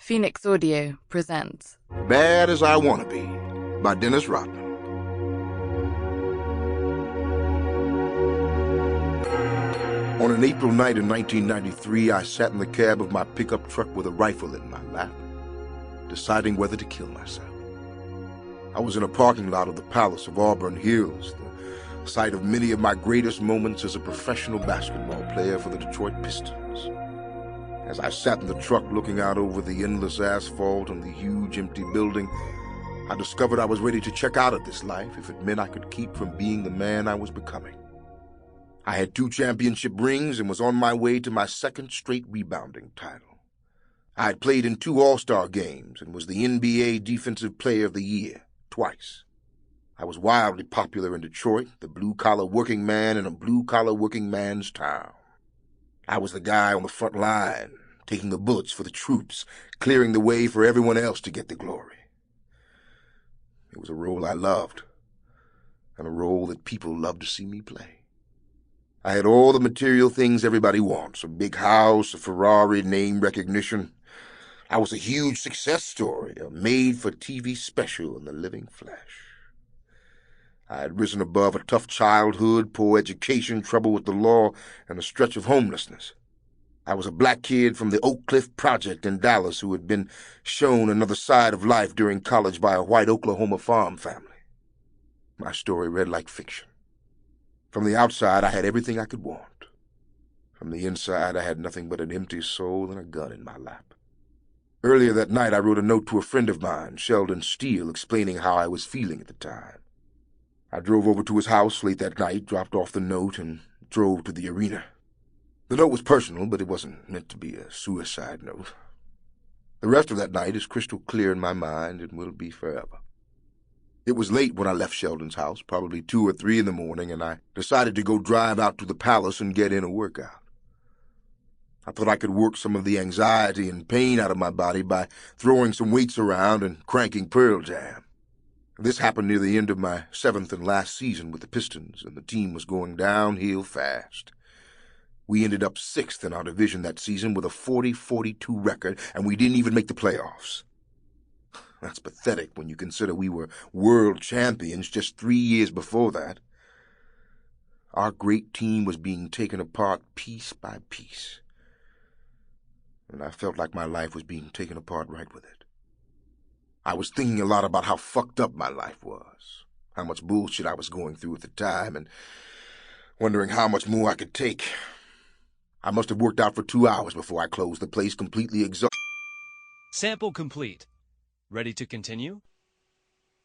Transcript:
Phoenix Audio presents Bad as I Want to Be by Dennis Rodman. On an April night in 1993, I sat in the cab of my pickup truck with a rifle in my lap, deciding whether to kill myself. I was in a parking lot of the Palace of Auburn Hills, the site of many of my greatest moments as a professional basketball player for the Detroit Pistons. As I sat in the truck looking out over the endless asphalt and the huge empty building, I discovered I was ready to check out of this life if it meant I could keep from being the man I was becoming. I had 2 championship rings and was on my way to my 2nd straight rebounding title. I had played in 2 All-Star games and was the NBA Defensive Player of the Year twice. I was wildly popular in Detroit, the blue-collar working man in a blue-collar working man's town. I was the guy on the front line, taking the bullets for the troops, clearing the way for everyone else to get the glory. It was a role I loved, and a role that people loved to see me play. I had all the material things everybody wants, a big house, a Ferrari, name recognition. I was a huge success story, a made-for-TV special in the living flesh. I had risen above a tough childhood, poor education, trouble with the law, and a stretch of homelessness. I was a black kid from the Oak Cliff Project in Dallas who had been shown another side of life during college by a white Oklahoma farm family. My story read like fiction. From the outside, I had everything I could want. From the inside, I had nothing but an empty soul and a gun in my lap. Earlier that night, I wrote a note to a friend of mine, Sheldon Steele, explaining how I was feeling at the time. I drove over to his house late that night, dropped off the note, and drove to the arena. The note was personal, but it wasn't meant to be a suicide note. The rest of that night is crystal clear in my mind and will be forever. It was late when I left Sheldon's house, probably 2 or 3 in the morning, and I decided to go drive out to the Palace and get in a workout. I thought I could work some of the anxiety and pain out of my body by throwing some weights around and cranking Pearl Jam. This happened near the end of my 7th and last season with the Pistons, and the team was going downhill fast. We ended up 6th in our division that season with a 40-42 record, and we didn't even make the playoffs. That's pathetic when you consider we were world champions just 3 years before that. Our great team was being taken apart piece by piece, and I felt like my life was being taken apart right with it. I was thinking a lot about how fucked up my life was, how much bullshit I was going through at the time, and wondering how much more I could take. I must have worked out for 2 hours before I closed the place completely exhausted. Sample complete. Ready to continue?